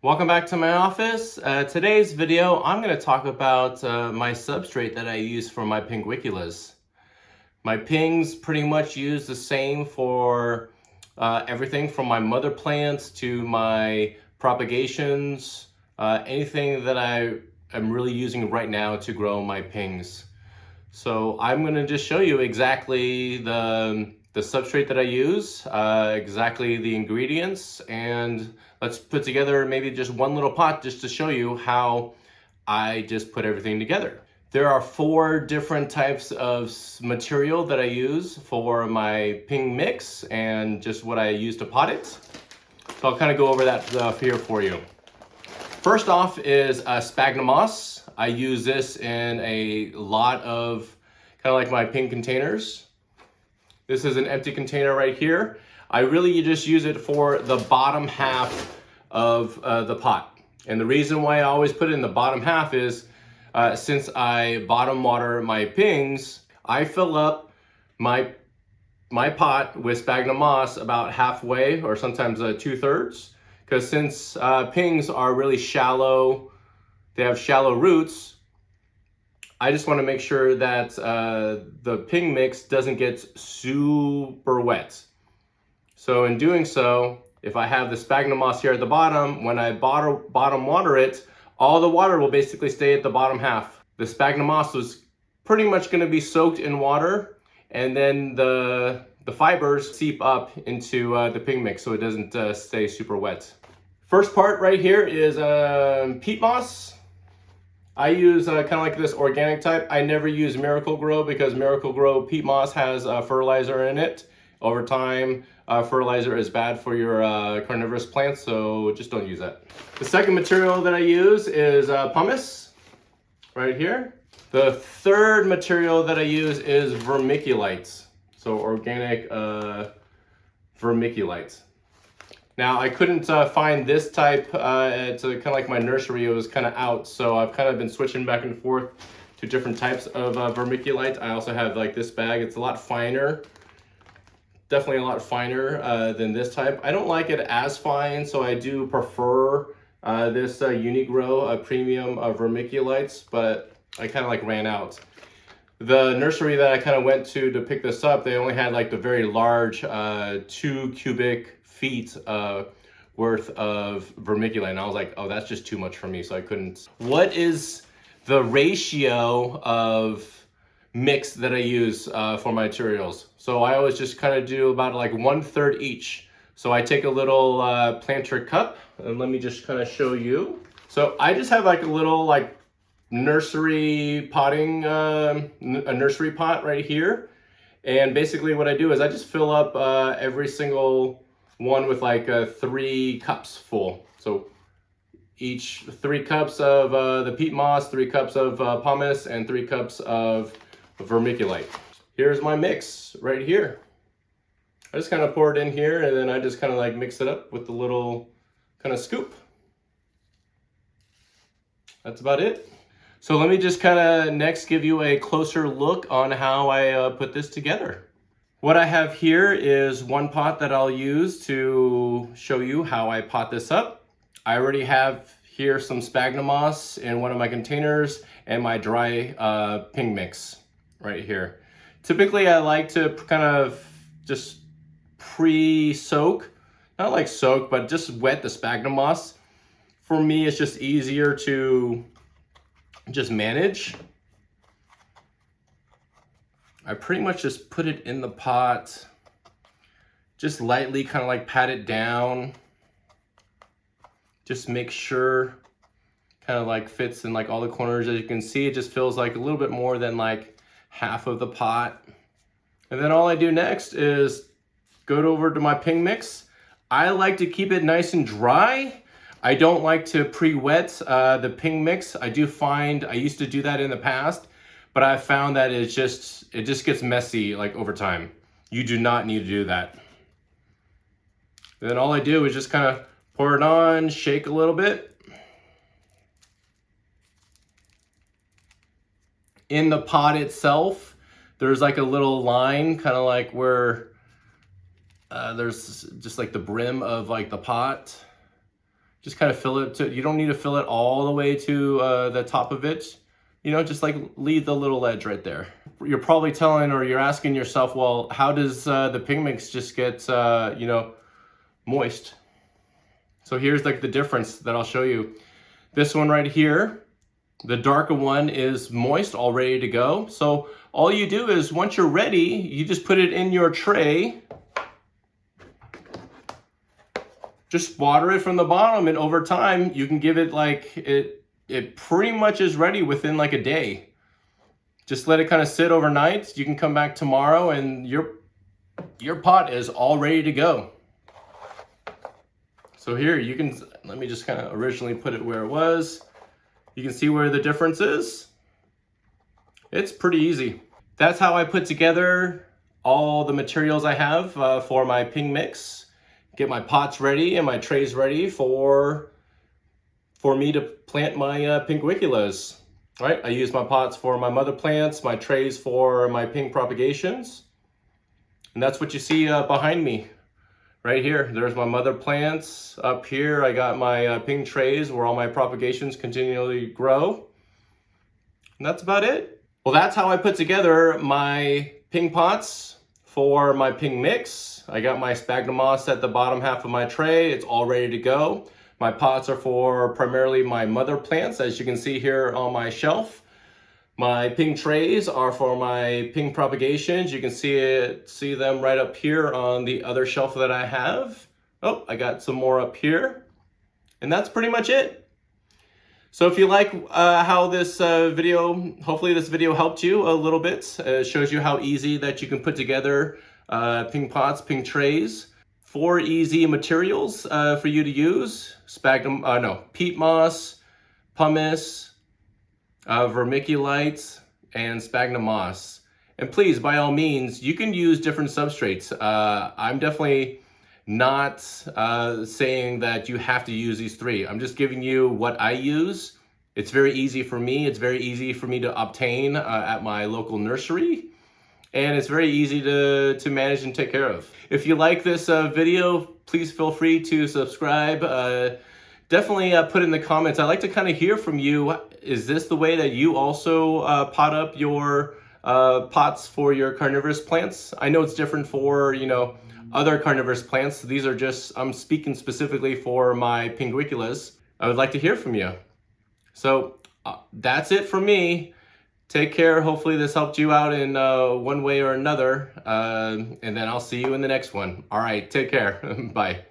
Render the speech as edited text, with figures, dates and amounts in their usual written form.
Welcome back to my office. Today's video, I'm going to talk about my substrate that I use for my pinguiculas. My pings pretty much use the same for everything from my mother plants to my propagations, anything that I am really using right now to grow my pings. So I'm going to just show you exactly the substrate that I use, exactly the ingredients, and let's put together maybe just one little pot just to show you how I just put everything together. There are 4 different types of material that I use for my ping mix and just what I use to pot it. So I'll kind of go over that here for you. First off is sphagnum moss. I use this in a lot of kind of like my ping containers. This is an empty container right here. I really just use it for the bottom half of the pot. And the reason why I always put it in the bottom half is since I bottom water my pings, I fill up my pot with sphagnum moss about halfway or sometimes 2/3. Because since pings are really shallow, they have shallow roots, I just want to make sure that the ping mix doesn't get super wet. So in doing so, if I have the sphagnum moss here at the bottom, when I bottom water it, all the water will basically stay at the bottom half. The sphagnum moss was pretty much going to be soaked in water, and then the fibers seep up into the ping mix so it doesn't stay super wet. First part right here is peat moss. I use kind of like this organic type. I never use Miracle-Gro because Miracle-Gro peat moss has fertilizer in it. Over time, fertilizer is bad for your carnivorous plants, so just don't use that. The second material that I use is pumice, right here. The third material that I use is vermiculite, so organic vermiculite. Now, I couldn't find this type to kind of like my nursery. It was kind of out, so I've kind of been switching back and forth to different types of vermiculite. I also have like this bag. It's a lot finer, definitely a lot finer than this type. I don't like it as fine, so I do prefer this Unigrow premium vermiculites, but I kind of like ran out. The nursery that I kind of went to pick this up, they only had like the very large 2 cubic feet worth of vermiculite, and I was like, oh, that's just too much for me, so I couldn't. What is the ratio of mix that I use for my materials? So I always just kind of do about like 1/3 each. So I take a little planter cup, and let me just kind of show you. So I just have like a little like nursery potting, a nursery pot right here. And basically what I do is I just fill up every single one with like 3 cups full. So each 3 cups of the peat moss, 3 cups of pumice, and 3 cups of vermiculite. Here's my mix right here. I just kind of pour it in here, and then I just kind of like mix it up with the little kind of scoop. That's about it. So let me just kind of next give you a closer look on how I put this together. What I have here is one pot that I'll use to show you how I pot this up. I already have here some sphagnum moss in one of my containers and my dry ping mix right here. Typically I like to kind of just pre-soak, not like soak, but just wet the sphagnum moss. For me, it's just easier to just manage. I pretty much just put it in the pot, just lightly kind of like pat it down, just make sure kind of like fits in like all the corners. As you can see, it just feels like a little bit more than like half of the pot. And then all I do next is go over to my ping mix. I like to keep it nice and dry. I don't like to pre-wet the ping mix. I do find, I used to do that in the past, but I've found that it just gets messy like over time. You do not need to do that. And then all I do is just kind of pour it on, shake a little bit. In the pot itself, there's like a little line, kind of like where there's just like the brim of like the pot. Just kind of fill it to, you don't need to fill it all the way to the top of it. You know, just like leave the little ledge right there. You're probably telling, or you're asking yourself, well, how does the ping mix just get, you know, moist? So here's like the difference that I'll show you. This one right here, the darker one is moist, all ready to go. So all you do is once you're ready, you just put it in your tray. Just water it from the bottom, and over time you can give it like, it pretty much is ready within like a day. Just let it kind of sit overnight. You can come back tomorrow and your pot is all ready to go. So here you can, let me just kind of originally put it where it was. You can see where the difference is. It's pretty easy. That's how I put together all the materials I have for my ping mix. Get my pots ready and my trays ready for me to plant my pinguiculas. All right, I use my pots for my mother plants, my trays for my ping propagations. And that's what you see behind me. Right here, there's my mother plants. Up here, I got my ping trays where all my propagations continually grow. And that's about it. Well, that's how I put together my ping pots for my ping mix. I got my sphagnum moss at the bottom half of my tray. It's all ready to go. My pots are for primarily my mother plants, as you can see here on my shelf. My ping trays are for my ping propagations. You can see them right up here on the other shelf that I have. Oh, I got some more up here. And that's pretty much it. So if you like how this video, hopefully this video helped you a little bit. It shows you how easy that you can put together ping pots, ping trays. 4 easy materials for you to use. Peat moss, pumice, vermiculite, and sphagnum moss. And please, by all means, you can use different substrates. I'm definitely not saying that you have to use these 3. I'm just giving you what I use. It's very easy for me. It's very easy for me to obtain at my local nursery. And it's very easy to manage and take care of. If you like this video, please feel free to subscribe. Definitely put in the comments. I'd like to kind of hear from you. Is this the way that you also pot up your pots for your carnivorous plants? I know it's different for, you know, other carnivorous plants. These are just, I'm speaking specifically for my pinguiculas. I would like to hear from you. So that's it for me. Take care. Hopefully this helped you out in one way or another. And then I'll see you in the next one. All right, take care. Bye.